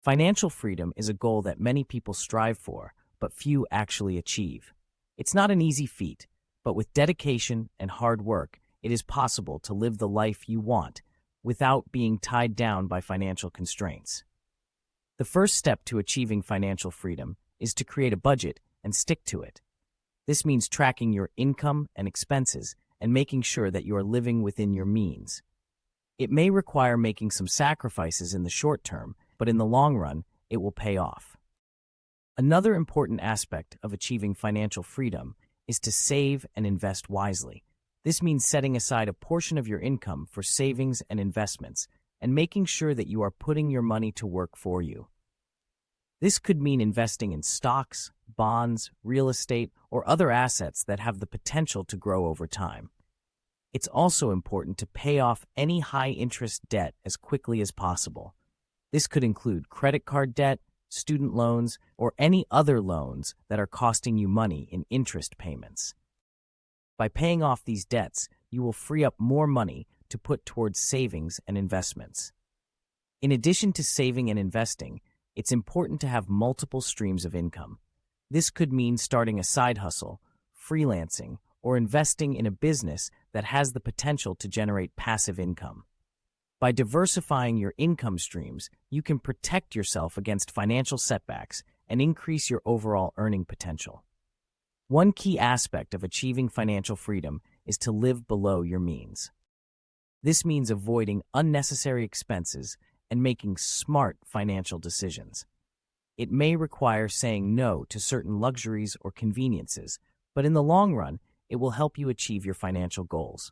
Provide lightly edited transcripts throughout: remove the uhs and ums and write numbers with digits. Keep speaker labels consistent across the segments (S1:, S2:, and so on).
S1: Financial freedom is a goal that many people strive for, but few actually achieve. It's not an easy feat, but with dedication and hard work, it is possible to live the life you want without being tied down by financial constraints. The first step to achieving financial freedom is to create a budget and stick to it. This means tracking your income and expenses and making sure that you are living within your means. It may require making some sacrifices in the short term, but in the long run, it will pay off. Another important aspect of achieving financial freedom is to save and invest wisely. This means setting aside a portion of your income for savings and investments and making sure that you are putting your money to work for you. This could mean investing in stocks, bonds, real estate, or other assets that have the potential to grow over time. It's also important to pay off any high-interest debt as quickly as possible. This could include credit card debt, student loans, or any other loans that are costing you money in interest payments. By paying off these debts, you will free up more money to put towards savings and investments. In addition to saving and investing, it's important to have multiple streams of income. This could mean starting a side hustle, freelancing, or investing in a business that has the potential to generate passive income. By diversifying your income streams, you can protect yourself against financial setbacks and increase your overall earning potential. One key aspect of achieving financial freedom is to live below your means. This means avoiding unnecessary expenses and making smart financial decisions. It may require saying no to certain luxuries or conveniences, but in the long run, it will help you achieve your financial goals.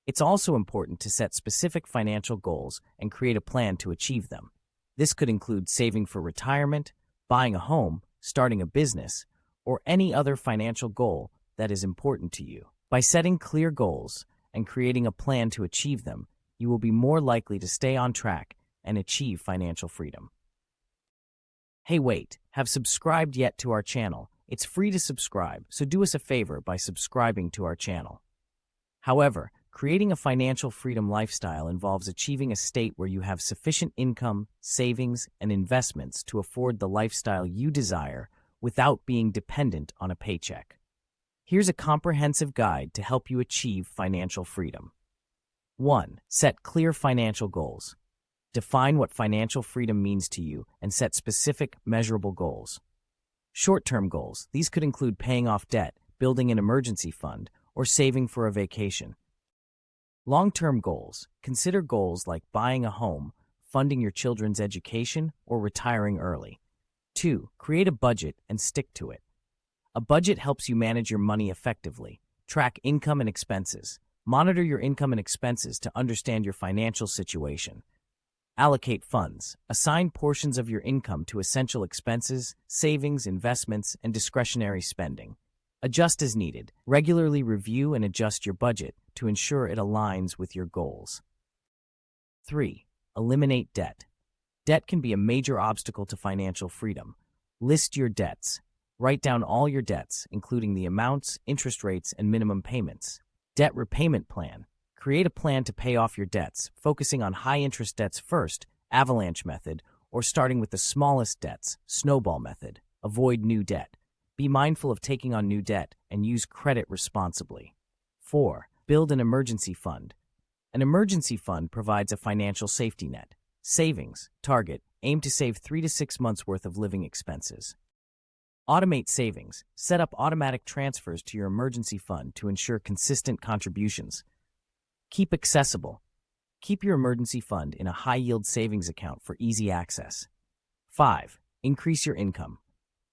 S1: It's also important to set specific financial goals and create a plan to achieve them. This could include saving for retirement, buying a home, starting a business, or any other financial goal that is important to you. By setting clear goals and creating a plan to achieve them, you will be more likely to stay on track and achieve financial freedom. Hey, wait, have subscribed yet to our channel? It's free to subscribe, so do us a favor by subscribing to our channel. However, creating a financial freedom lifestyle involves achieving a state where you have sufficient income, savings, and investments to afford the lifestyle you desire without being dependent on a paycheck. Here's a comprehensive guide to help you achieve financial freedom. 1. Set clear financial goals. Define what financial freedom means to you and set specific, measurable goals. Short-term goals. These could include paying off debt, building an emergency fund, or saving for a vacation. Long-term goals. Consider goals like buying a home, funding your children's education, or retiring early. 2. Create a budget and stick to it. A budget helps you manage your money effectively. Track income and expenses. Monitor your income and expenses to understand your financial situation. Allocate funds. Assign portions of your income to essential expenses, savings, investments, and discretionary spending. Adjust as needed. Regularly review and adjust your budget to ensure it aligns with your goals. 3. Eliminate debt. Debt can be a major obstacle to financial freedom. List your debts. Write down all your debts, including the amounts, interest rates, and minimum payments. Debt repayment plan. Create a plan to pay off your debts, focusing on high-interest debts first, avalanche method, or starting with the smallest debts, snowball method. Avoid new debt. Be mindful of taking on new debt and use credit responsibly. 4. Build an emergency fund. An emergency fund provides a financial safety net. Savings. Target. Aim to save 3 to 6 months' worth of living expenses. Automate savings. Set up automatic transfers to your emergency fund to ensure consistent contributions. Keep accessible. Keep your emergency fund in a high-yield savings account for easy access. 5. Increase your income.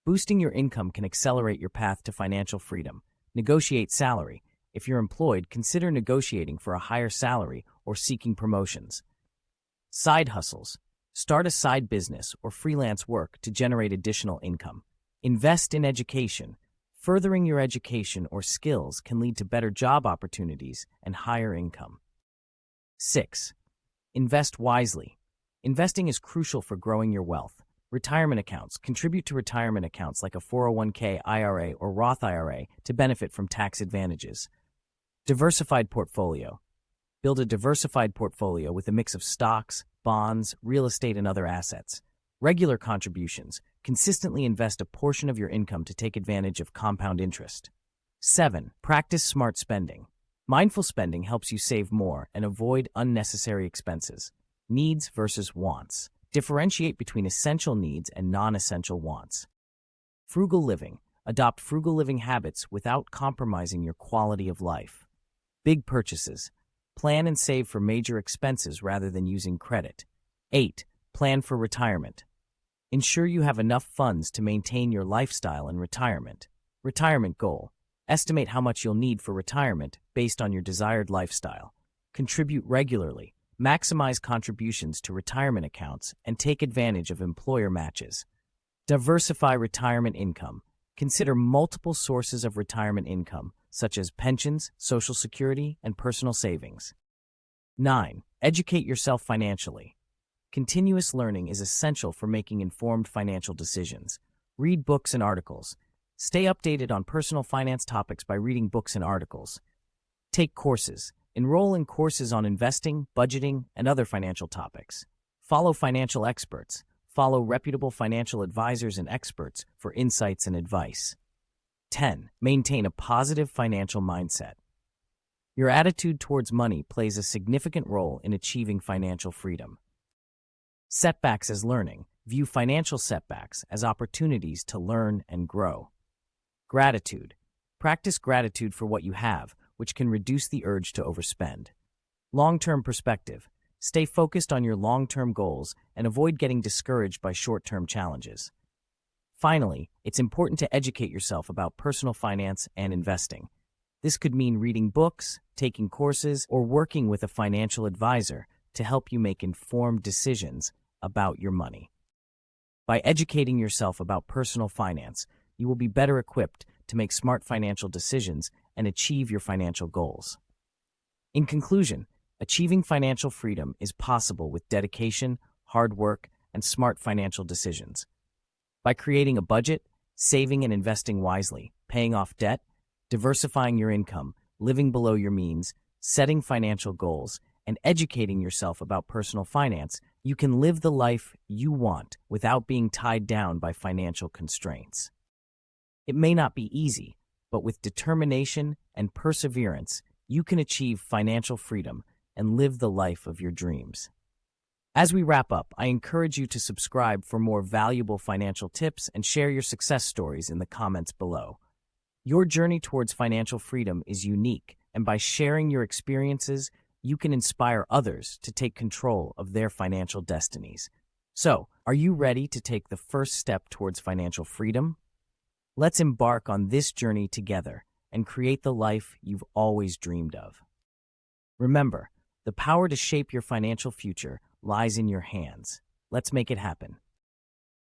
S1: Boosting your income can accelerate your path to financial freedom. Negotiate salary. If you're employed, consider negotiating for a higher salary or seeking promotions. Side hustles. Start a side business or freelance work to generate additional income. Invest in education. Furthering your education or skills can lead to better job opportunities and higher income. 6. Invest wisely. Investing is crucial for growing your wealth. Retirement accounts. Contribute to retirement accounts like a 401k, IRA, or Roth IRA to benefit from tax advantages. Diversified portfolio. Build a diversified portfolio with a mix of stocks, bonds, real estate, and other assets. Regular contributions. Consistently invest a portion of your income to take advantage of compound interest. 7. Practice smart spending. Mindful spending helps you save more and avoid unnecessary expenses. Needs versus wants. Differentiate between essential needs and non-essential wants. Frugal living. Adopt frugal living habits without compromising your quality of life. Big purchases. Plan and save for major expenses rather than using credit. 8. Plan for retirement. Ensure you have enough funds to maintain your lifestyle in retirement. Retirement goal. Estimate how much you'll need for retirement based on your desired lifestyle. Contribute regularly. Maximize contributions to retirement accounts and take advantage of employer matches. Diversify retirement income. Consider multiple sources of retirement income, such as pensions, Social Security, and personal savings. 9. Educate yourself financially. Continuous learning is essential for making informed financial decisions. Read books and articles. Stay updated on personal finance topics by reading books and articles. Take courses. Enroll in courses on investing, budgeting, and other financial topics. Follow financial experts. Follow reputable financial advisors and experts for insights and advice. 10. Maintain a positive financial mindset. Your attitude towards money plays a significant role in achieving financial freedom. Setbacks as learning. View financial setbacks as opportunities to learn and grow. Gratitude. Practice gratitude for what you have, which can reduce the urge to overspend. Long-term perspective. Stay focused on your long-term goals and avoid getting discouraged by short-term challenges. Finally, it's important to educate yourself about personal finance and investing. This could mean reading books, taking courses, or working with a financial advisor to help you make informed decisions about your money. By educating yourself about personal finance, you will be better equipped to make smart financial decisions and achieve your financial goals. In conclusion, achieving financial freedom is possible with dedication, hard work, and smart financial decisions. By creating a budget, saving and investing wisely, paying off debt, diversifying your income, living below your means, setting financial goals, and educating yourself about personal finance, you can live the life you want without being tied down by financial constraints. It may not be easy, but with determination and perseverance, you can achieve financial freedom and live the life of your dreams. As we wrap up, I encourage you to subscribe for more valuable financial tips and share your success stories in the comments below. Your journey towards financial freedom is unique, and by sharing your experiences, you can inspire others to take control of their financial destinies. So, are you ready to take the first step towards financial freedom? Let's embark on this journey together and create the life you've always dreamed of. Remember, the power to shape your financial future lies in your hands. Let's make it happen.